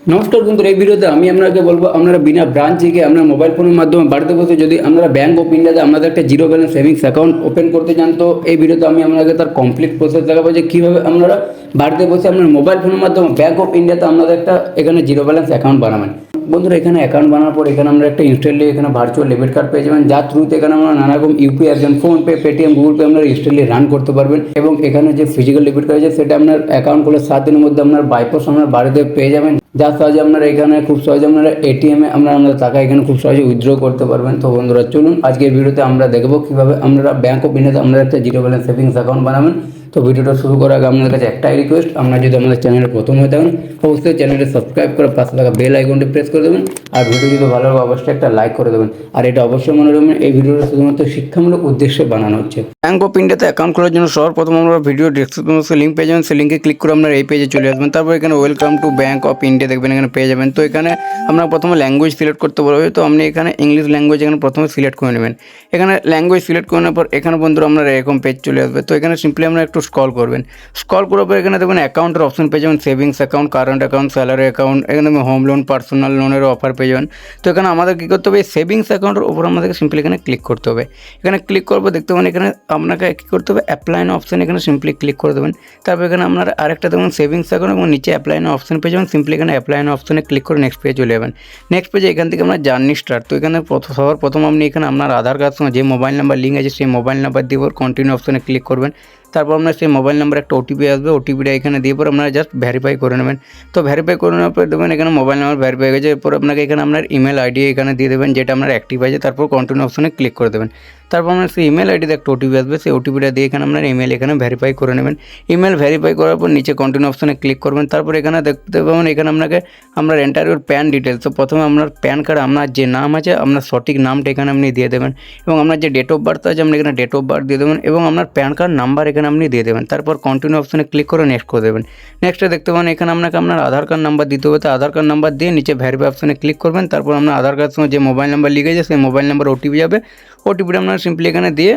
নমস্কার বন্ধুরা, এই ভিডিওতে আমি আপনাকে বলবো আপনারা বিনা ব্রাঞ্চ থেকে আপনার মোবাইল ফোনের মাধ্যমে বাড়িতে বসে যদি আপনারা ব্যাঙ্ক অফ ইন্ডিয়াতে আপনাদের একটা zero balance savings account open করতে চান, তো এই ভিডিওতে আমি আপনাকে তার কমপ্লিট প্রসেস দেখাবো যে কীভাবে আপনারা বাড়িতে বসে আপনার মোবাইল ফোনের মাধ্যমে ব্যাঙ্ক অফ ইন্ডিয়াতে আপনাদের একটা এখানে জিরো ব্যালেন্স অ্যাকাউন্ট বানাবেন। বন্ধুরা, এখানে অ্যাকাউন্ট বানানোর পর এখানে আমরা একটা ইনস্ট্যান্টলি এখানে ভার্চুয়াল ডেবিট কার্ড পেয়ে যাবেন, যার থ্রুতে এখানে আমরা নানা রকম ইউপিআই যেমন ফোনপে, পেটিএম, গুগল পে আপনারা ইনস্ট্যান্টলি রান করতে পারবেন। এবং এখানে যে ফিজিক্যাল ডেবিট কার্ড আছে সেটা আপনার অ্যাকাউন্ট খুলে 7 দিনের মধ্যে আপনার বাইপাস আপনার বাড়িতে পেয়ে যাবেন, যার সাহায্যে আপনারা এখানে খুব সহজে আপনারা এটিএমে আপনাদের টাকা এখানে খুব সহজে উইথড্র করতে পারবেন। তো বন্ধুরা চলুন আজকের ভিডিওতে আমরা দেখবো কীভাবে আপনারা ব্যাঙ্ক অফ ইন্ডিয়াতে আপনারা একটা জিরো ব্যালেন্স সেভিংস অ্যাকাউন্ট বানাবেন। তো ভিডিওটা শুরু করার আগে আপনাদের কাছে একটাই রিকোয়েস্ট, আপনারা যদি আমাদের চ্যানেলে প্রথম হয়ে থাকেন অবশ্যই চ্যানেলটি সাবস্ক্রাইব করে পাশে থাকা বেল আইকনটি প্রেস করে দেবেন, আর ভিডিও যদি ভালো লাগে অবশ্যই একটা লাইক করে দেবেন। আর এটা অবশ্যই মনে রাখবেন এই ভিডিওটা শুধুমাত্র শিক্ষামূলক উদ্দেশ্যে বানানো হচ্ছে। ব্যাঙ্ক অফ ইন্ডিয়াতে অ্যাকাউন্ট খোলার জন্য সর্বপ্রথম আমরা ভিডিও ডেসক্রিপশনে লিঙ্ক পেয়ে যাবেন, সেই লিঙ্কে ক্লিক করে আপনারা এই পেজে চলে আসবেন। তারপর এখানে welcome to bank of India দেখবেন, এখানে পেয়ে যাবেন। তো এখানে আমরা প্রথমে ল্যাঙ্গুয়েজ সিলেক্ট করতে বলবে, তো আপনি এখানে ইংলিশ ল্যাঙ্গুয়েজ এখানে প্রথমে সিলেক্ট করে নেবেন। এখানে ল্যাঙ্গুয়েজ সিলেক্ট করে নেওয়ার পর এখানে বন্ধুরা আপনার এরকম পেজ চলে আসবে। তো এখানে সিম্পলি আমরা একটু স্ক্রল করবেন, স্ক্রল করার পর এখানে দেখবেন অ্যাকাউন্টের অপশন পেয়ে যাবেন, savings account, current account, salary account, এখানে হোম লোন, পার্সোনাল লোনেরও অফার পেয়ে যাবেন। তো এখানে আমাদের কী করতে হবে, এই সেভিংস অ্যাকাউন্টের উপর আমাদেরকে সিম্পলি এখানে ক্লিক করতে হবে। এখানে ক্লিক করবো দেখতে পাবেন এখানে আপনাকে কী করতে হবে, অ্যাপ্লাই না অপশান এখানে সিম্পলি ক্লিক করে দেবেন। তারপর এখানে আপনার আরেকটা দেখবেন সেভিংস অ্যাকাউন্ট এবং নিচে অ্যাপ্লাই না অপশান পেয়ে যাবেন, সিম্পলি এখানে অ্যাপ্লাই না অপশানে ক্লিক করে নেক্সট পেজে চলে যাবেন। নেক্সট পেজে এখান থেকে আমরা জার্নি স্টার্ট। তো এখানে সবার প্রথম আপনি এখানে আপনার আধার কার্ড সঙ্গে যে মোবাইল নাম্বার লিঙ্ক আছে সেই মোবাইল নাম্বার দিয়ে কন্টিনিউ অপশানে ক্লিক করবেন। তারপর আপনার সেই মোবাইল নাম্বার একটা ওটিপি আসবে, ওটিপিটা এখানে দিয়ে পর আপনারা জাস্ট ভেরিফাই করে নেবেন। তো ভেরিফাই করে নেওয়ার পর দেখবেন এখানে মোবাইল নাম্বার ভেরিফাই হয়ে গেছে। এরপর আপনাকে এখানে আপনার ইমেল আইডি এখানে দিয়ে দেবেন যেটা আপনার অ্যাক্টিভ আছে, তারপর কন্টিনিউ অপশনে ক্লিক করে দেবেন। তারপর আপনার সেই ইমেল আইডিতে একটা ওটিপি আসবে, সেই ওটিপিটা দিয়ে এখানে আপনার ইমেল এখানে ভেরিফাই করে নেবেন। ইমেল ভেরিফাই করার পর নিচে কন্টিনিউ অপশনে ক্লিক করবেন। তারপর এখানে দেখতে পাবেন এখানে আপনাকে আপনার এন্টার ইউর প্যান ডিটেলস। তো প্রথমে আপনার প্যান কার্ড আপনার যে নাম আছে আপনার সঠিক নামটা এখানে আপনি দিয়ে দেবেন, এবং আপনার যে ডেট অফ বার্থ আছে আপনি এখানে ডেট অফ বার্থ দিয়ে দেবেন, এবং আপনার প্যান কার্ড নাম্বার এখানে আপনি দিয়ে দেবেন। তারপর কন্টিনিউ অপশনে ক্লিক করে নেক্সট করে দেবেন। নেক্সটে দেখতে পাবেন এখানে আপনাকে আপনার আধার কার্ড নাম্বার দিতে হবে। তো আধার কার্ড নাম্বার দিয়ে নিচে ভেরিফাই অপশনে ক্লিক করবেন। তারপর আপনার আধার কার্ডের সঙ্গে যে মোবাইল নাম্বার লিখেছে সেই মোবাইল নাম্বার ওটিপি যাবে, ওটিপিটা আপনারা সিম্পলি এখানে দিয়ে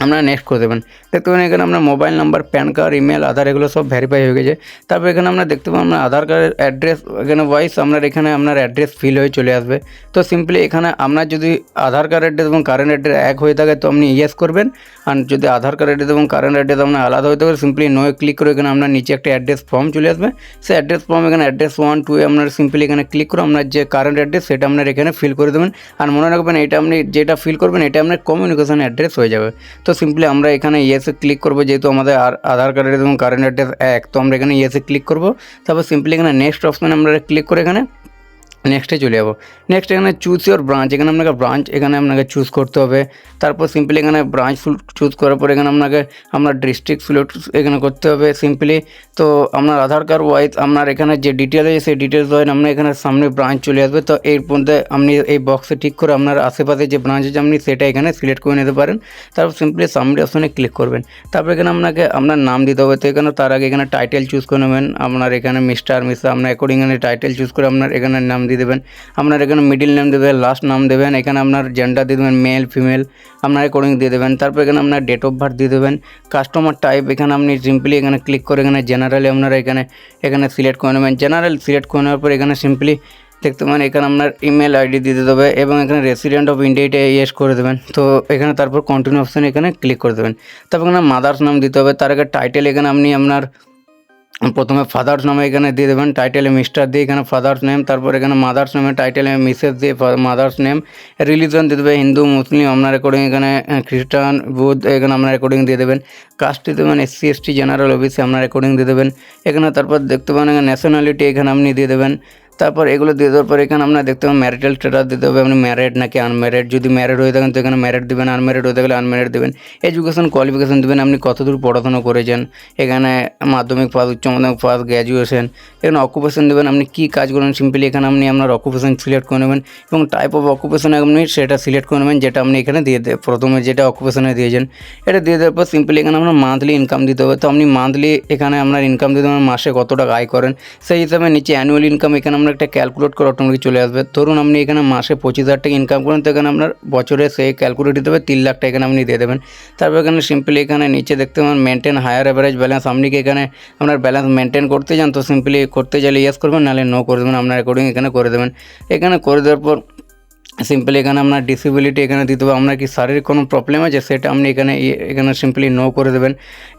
আপনারা নেক্সট করে দেবেন। দেখতে পাবেন এখানে আপনার mobile number, PAN card, email, Aadhaar এগুলো সব ভেরিফাই হয়ে গেছে। তারপর এখানে আমরা দেখতে পাবো আপনার আধার কার্ডের অ্যাড্রেস এখানে ওয়াইস আপনার এখানে আপনার অ্যাড্রেস ফিল হয়ে চলে আসবে। তো সিম্পলি এখানে আপনার যদি আধার কার্ড অ্যাড্রেস এবং কারেন্ট অ্যাড্রেস এক হয়ে থাকে তো আপনি ইয়েস করবেন, আর যদি আধার কার্ড অ্যাড্রেস এবং কারেন্ট অ্যাড্রেস আপনার আলাদা হয়ে থাকে সিম্পলি নো ক্লিক করে এখানে আপনার নিচে একটা অ্যাড্রেস ফর্ম চলে আসবে। সেই অ্যাড্রেস ফর্ম এখানে অ্যাড্রেস 1 2 আপনার সিম্পলি এখানে ক্লিক করে আপনার যে কারেন্ট অ্যাড্রেস সেটা আপনার এখানে ফিল করে দেবেন। আর মনে রাখবেন এটা আপনি যেটা ফিল করবেন এটা আপনার কমিউনিকেশন অ্যাড্রেস হয়ে যাবে। তো সিম্পলি আমরা এখানে ইয়েসে ক্লিক করবো, যেহেতু আমাদের আধার কার্ডের এবং কারেন্ট অ্যাড্রেস এক, তো আমরা এখানে ইয়েসে ক্লিক করবো। তারপর সিম্পলি এখানে নেক্সট অপশানে আমরা ক্লিক করে এখানে নেক্সটে চলে যাবো। নেক্সট এখানে চুজ ইউর ব্রাঞ্চ, এখানে আপনাকে ব্রাঞ্চ এখানে আপনাকে চুজ করতে হবে। তারপর সিম্পলি এখানে ব্রাঞ্চ চুজ করার পর এখানে আপনাকে আপনার ডিস্ট্রিক্ট সিলেক্ট এখানে করতে হবে সিম্পলি। তো আপনার আধার কার্ড ওয়াইজ আপনার এখানে যে ডিটেলস আছে সেই ডিটেলস ওয়াইজ আপনার এখানে সামনে ব্রাঞ্চ চলে আসবে। তো এর মধ্যে আপনি এই বক্সে ঠিক করে আপনার আশেপাশে যে ব্রাঞ্চ আছে আপনি সেটা এখানে সিলেক্ট করে নিতে পারেন। তারপর সিম্পলি সাবমিট অপশনে ক্লিক করবেন। তারপর এখানে আপনাকে আপনার নাম দিতে হবে। তো এখানে তার আগে এখানে টাইটেল চুজ করে নেবেন, আপনার এখানে মিস্টার মিসা আপনার অ্যাকর্ডিং এখানে টাইটেল চুজ করে আপনার এখানে নাম দিয়ে দেবেন। আপনার এখানে মিডিল নেম দেবেন, লাস্ট নাম দেবেন, এখানে আপনার জেন্ডার দিয়ে দেবেন মেল ফিমেল আপনার অ্যাকর্ডিং দিয়ে দেবেন। তারপর এখানে আপনার ডেট অফ বার্থ দিয়ে দেবেন। কাস্টমার টাইপ এখানে আপনি সিম্পলি এখানে ক্লিক করে এখানে জেনারেলি আপনারা এখানে সিলেক্ট করে নেবেন। জেনারেল সিলেক্ট করে নেওয়ার পর এখানে সিম্পলি দেখতে পাবেন এখানে আপনার ইমেল আইডি দিতে দেবে, এবং এখানে রেসিডেন্ট অফ ইন্ডিয়াটা ইয়েস করে দেবেন। তো এখানে তারপর কন্টিনিউ অপশান এখানে ক্লিক করে দেবেন। তারপর এখানে মাদার্স নাম দিতে হবে। তার আগে টাইটেল এখানে আপনি আপনার প্রথমে ফাদার্স নামে এখানে দিয়ে দেবেন, টাইটেলে মিস্টার দিয়ে এখানে ফাদার্স নেম, তারপর এখানে মাদার্স নেমে টাইটেলে মিসেস দিয়ে মাদার্স নেম, রিলিজন দিয়ে দেবে হিন্দু মুসলিম আপনার অ্যাকর্ডিং, এখানে খ্রিস্টান বুদ্ধ এখানে আপনার অ্যাকর্ডিং দিয়ে দেবেন। কাস্ট দিয়ে দেবেন SC ST জেনারেল ওবিসি আপনার অ্যাকর্ডিং দিয়ে দেবেন। এখানে তারপর দেখতে পাবেন এখানে ন্যাশনালিটি এখানে আপনি দিয়ে দেবেন। তারপর এগুলো দিয়ে দেওয়ার পর এখানে আপনার দেখতে পাবেন ম্যারিটাল স্ট্যাটাস দিতে হবে, আপনি ম্যারিড নাকি আনম্যারিড। যদি ম্যারিড হয়ে থাকেন তো এখানে ম্যারিড দেবেন, আনম্যারিড হয়ে থাকলে আনম্যারিড দেবেন। এডুকেশন কোয়ালিফিকেশন দেবেন, আপনি কতদূর পড়াশোনা করেছেন, এখানে মাধ্যমিক পাস, উচ্চ মাধ্যমিক পাস, গ্র্যাজুয়েশন। এখানে অকুপেশন দেবেন, আপনি কী কাজ করেন সিম্পলি এখানে আপনি আপনার অকুপেশন সিলেক্ট করে নেবেন, এবং টাইপ অফ অকুপেশন আপনি সেটা সিলেক্ট করে নেবেন যেটা আপনি এখানে দিয়ে প্রথমে যেটা অকুপেশনে দিয়েছেন এটা দিয়ে দেওয়ার পর সিম্পলি এখানে আপনার মান্থলি ইনকাম দিতে হবে। তো আপনি মান্থলি এখানে আপনার ইনকাম দিতে হবে, মাসে কত টাকা আয় করেন সেই হিসাবে নিচে অ্যানুয়াল ইনকাম এখানে আমরা একটা ক্যালকুলেট করে অটোমেটিক চলে আসবে। ধরুন আপনি এখানে মাসে 25,000 টাকা ইনকাম করেন, তো এখানে আপনার বছরে সেই ক্যালকুলেট দিতে হবে 3 লাখ টাকা এখানে আপনি দিয়ে দেবেন। তারপর এখানে সিম্পলি এখানে নিচে দেখতে পাবেন মেনটেন হায়ার অ্যাভারেজ ব্যালেন্স। আপনি কি এখানে আপনার ব্যালেন্স মেনটেন করতে চান, তো সিম্পলি করতে চাইলে ইয়েস করবেন, নাহলে নো করে দেবেন, আপনার অ্যাকর্ডিং এখানে করে দেবেন। এখানে করে দেওয়ার পর সিম্পলি এখানে আপনার ডিসেবিলিটি এখানে দিতে হবে, আপনার কি শারীরিক কোনো প্রবলেম আছে সেটা আপনি এখানে সিম্পলি নো করে দেবেন।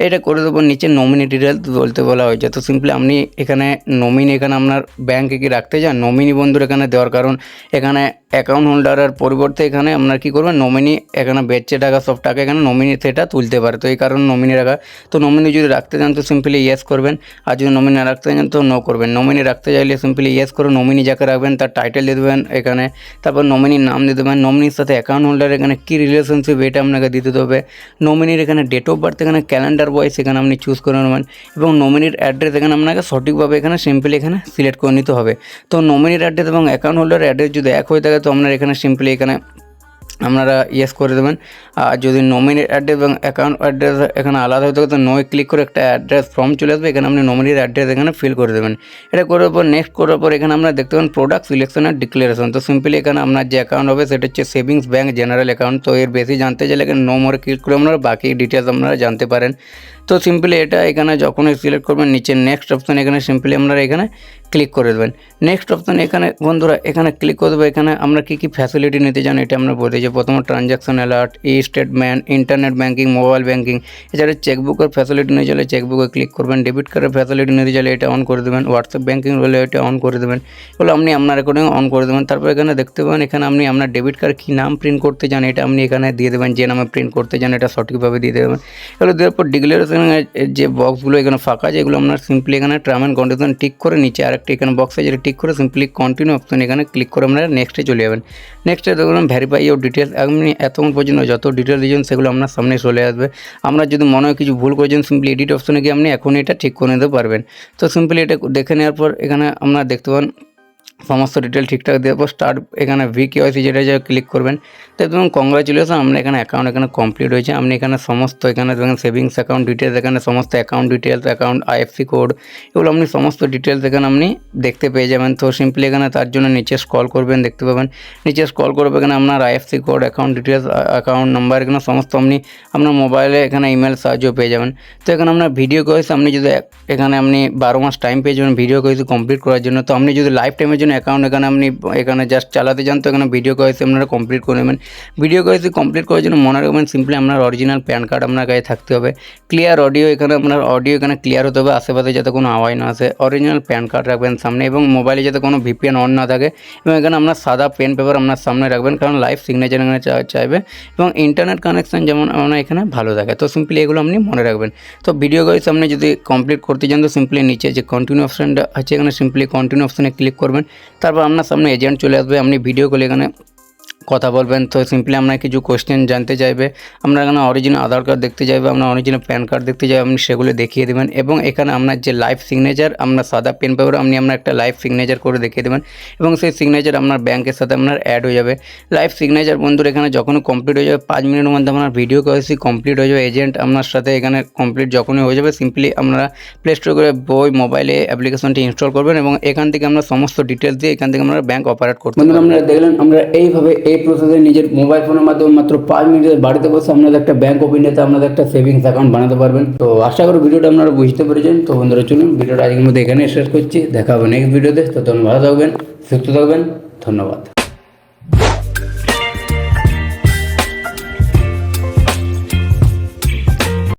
এটা করে দেবো। নিচে নমিনি ডিটেলস বলতে বলা হয়েছে, তো সিম্পলি আপনি এখানে নমিনি এখানে আপনার ব্যাঙ্কে কি রাখতে চান, নমিনি বন্ধুর এখানে দেওয়ার কারণ এখানে অ্যাকাউন্ট হোল্ডারের পরিবর্তে এখানে আপনার কী করবেন, নমিনি এখানে বেচে টাকা সব টাকা এখানে নমিনি সেটা তুলতে পারে, তো এই কারণে নমিনি রাখা। তো নমিনি যদি রাখতে চান তো সিম্পলি ইয়েস করবেন, আর যদি নমিনি না রাখতে চান তো নো করবেন। নমিনি রাখতে চাইলে সিম্পলি ইয়েস করে নমিনি যাকে রাখবেন তার টাইটেল দিয়ে দেবেন এখানে, তারপর নমিনির নাম দিয়ে দেবেন, নমিনির সাথে অ্যাকাউন্ট হোল্ডার এখানে কী রিলেশনশিপ এটা আপনাকে দিতে হবে, নমিনির এখানে ডেট অফ বার্থ এখানে ক্যালেন্ডার ওয়াইজ এখানে আপনি চুজ করে নেবেন, এবং নমিনির অ্যাড্রেস এখানে আপনাকে সঠিকভাবে এখানে সিম্পলি এখানে সিলেক্ট করে নিতে হবে। তো নমিনির অ্যাড্রেস এবং অ্যাকাউন্ট হোল্ডারের অ্যাড্রেস যদি এক হয়ে থাকে তো আপনার এখানে সিম্পলি এখানে আপনারা ইয়েস করে দেবেন। আর যদি নমিনির অ্যাড্রেস এবং অ্যাকাউন্ট অ্যাড্রেস এখানে আলাদা হতে তো নো ক্লিক করে একটা অ্যাড্রেস ফর্ম চলে আসবে, এখানে আপনি নমিনির অ্যাড্রেস এখানে ফিল করে দেবেন। এটা করার পর নেক্সট করার পর এখানে আমরা দেখতে পাবেন প্রোডাক্ট সিলেকশন আর ডিক্লারেশন। তো সিম্পলি এখানে আপনার যে অ্যাকাউন্ট হবে সেটা হচ্ছে সেভিংস ব্যাঙ্ক জেনারেল অ্যাকাউন্ট। তো এর বেশি জানতে চাইলে এখানে নো মোরে ক্লিক করে আপনারা বাকি ডিটেলস আপনারা জানতে পারেন। তো সিম্পলি এটা এখানে যখনই সিলেক্ট করবেন নিচে নেক্সট অপশান এখানে সিম্পলি আপনারা এখানে ক্লিক করে দেবেন। নেক্সট অপশান এখানে বন্ধুরা এখানে ক্লিক করে দেবো। এখানে আমরা কী কী ফ্যাসিলিটি নিতে চান এটা আমরা বলতে চাই। প্রথমে transaction alert, e statement, internet banking, mobile banking. এছাড়া চেকবুকের ফ্যাসিলিটি নিতে চাইলে চেকবুকে ক্লিক করবেন। ডেবিট কার্ডের ফ্যাসিলিটি নিতে চাইলে এটা অন করে দেবেন। হোয়াটসঅ্যাপ ব্যাঙ্কিং হলে এটা অন করে দেবেন। এগুলো আপনি আপনার অ্যাকর্ডিং অন করে দেবেন। তারপর এখানে দেখতে পাবেন এখানে আপনি আপনার ডেবিট কার্ড কী নাম প্রিন্ট করতে চান এটা আপনি এখানে দিয়ে দেবেন, যে নামে প্রিন্ট করতে চান এটা সঠিকভাবে দিয়ে দেবেন। এগুলো দেওয়ার পর ডিক্লারেশনের যে বক্সগুলো এখানে ফাঁকা আছে এগুলো আপনার সিম্পলি এখানে টার্ম অ্যান্ড কন্ডিশন টিক করে নিচে আরেকটা এখানে বক্স আছে যেটা টিক করে সিম্পলি কন্টিনিউ অপশন এখানে ক্লিক করে আপনারা নেক্সটে চলে যাবেন। নেক্সটে দেখবেন ভেরিফাই ইউর ডিটেলস। আপনি এতক্ষণ পর্যন্ত যত ডিটেলস দিয়েছেন সেগুলো আপনার সামনে চলে আসবে। আমরা যদি মনে হয় কিছু ভুল করেছেন সিম্পলি এডিট অপশনে গিয়ে আপনি এখন এটা ঠিক করে নিতে পারবেন। তো সিম্পলি এটা দেখে নেওয়ার পর এখানে আপনারা দেখতে পান সমস্ত ডিটেল ঠিকঠাক দেওয়ার পর স্টার্ট এখানে VKYC যেটা যা ক্লিক করবেন। তো দেখুন কংগ্রাচুলেশন আপনার এখানে অ্যাকাউন্ট এখানে কমপ্লিট হয়েছে। আপনি এখানে সমস্ত এখানে দেখেন সেভিংস অ্যাকাউন্ট ডিটেলস, এখানে সমস্ত account details, account IFSC code, এগুলো আপনি সমস্ত ডিটেলস এখানে আপনি দেখতে পেয়ে যাবেন। তো সিম্পলি এখানে তার জন্য নিচে স্ক্রল করবেন, দেখতে পাবেন নিচে স্ক্রল করবে এখানে আপনার IFSC code, account details, account number এখানে সমস্ত আপনি আপনার মোবাইলে এখানে ইমেল সাহায্য পেয়ে যাবেন। তো এখানে আপনার ভিডিও কোর্স আপনি যদি এখানে আপনি 12 মাস টাইম পেয়ে যাবেন ভিডিও কোর্স কমপ্লিট করার জন্য। তো আপনি যদি লাইফ টাইমের জন্য অ্যাকাউন্ট এখানে আপনি এখানে জাস্ট চালাতে চান তো এখানে ভিডিও কোর্স আপনারা কমপ্লিট করে নেবেন। ভিডিও কোর্স কমপ্লিট করার জন্য মনে রাখবেন সিম্পলি আপনার অরিজিনাল প্যান কার্ড আপনার কাছে থাকতে হবে। ক্লিয়ার অডিও এখানে আপনার অডিও এখানে ক্লিয়ার হতে হবে, আশেপাশে যাতে কোনো আওয়াজ না আসে। অরিজিনাল প্যান কার্ড রাখবেন সামনে এবং মোবাইলে যাতে কোনো VPN অন না থাকে, এবং এখানে আপনার সাদা পেন পেপার আপনার সামনে রাখবেন কারণ লাইভ সিগনেচার এখানে চাইবে, এবং ইন্টারনেট কানেকশন যেমন আপনার এখানে ভালো থাকে। তো সিম্পলি এগুলো আপনি মনে রাখবেন। তো ভিডিও কোর্স আপনি যদি কমপ্লিট করতে চান তো সিম্পলি নিচে যে কন্টিনিউ অপশানটা আছে এখানে সিম্পলি কন্টিনিউ অপশানে ক্লিক করবেন। তারপর আপনার সামনে এজেন্ট চলে আসবে, আপনি ভিডিও কলে এখানে কথা বলবেন। তো সিম্পলি আপনার কিছু কোয়েশ্চেন জানতে চাইবে, আপনার এখানে অরিজিনাল আধার কার্ড দেখতে চাইবে, আপনার অরিজিনাল প্যান কার্ড দেখতে চাইবে, আপনি সেগুলো দেখিয়ে দেবেন। এবং এখানে আপনার যে লাইভ সিগনেচার আপনার সাদা পেন পেপার আপনি আপনার একটা লাইভ সিগনেচার করে দেখিয়ে দেবেন, এবং সেই সিগনেচার আপনার ব্যাংকের সাথে আপনার অ্যাড হয়ে যাবে। লাইভ সিগনেচার বন্ধুর এখানে যখনই কমপ্লিট হয়ে যাবে 5 মিনিটের মধ্যে আপনার ভিডিও কোর্সই কমপ্লিট হয়ে যাবে। এজেন্ট আপনার সাথে এখানে কমপ্লিট যখনই হয়ে যাবে সিম্পলি আপনারা প্লে স্টোর করে বই মোবাইলে অ্যাপ্লিকেশনটি ইনস্টল করবেন, এবং এখান থেকে আমরা সমস্ত ডিটেলস দিয়ে এখান থেকে আমরা ব্যাংক অপারেট করতে পারবেন। আপনারা দেখলেন আমরা এইভাবে এই প্রসেসে নিজের মোবাইল ফোনের মাধ্যমে মাত্র 5 মিনিটে বাড়িতে বসে আপনাদের একটা ব্যাংক অফ ইন্ডিয়াতে আপনাদের একটা সেভিংস অ্যাকাউন্ট বানাতে পারবেন। তো আশা করি ভিডিওটা আপনারা বুঝতে পেরেছেন। তো বন্ধুরা চলুন ভিডিওটা আজকের মধ্যে এখানে শেষ করছি, দেখা হবে নেক্সট ভিডিওতে। তো তখন ভালো থাকবেন, সুস্থ থাকবেন, ধন্যবাদ।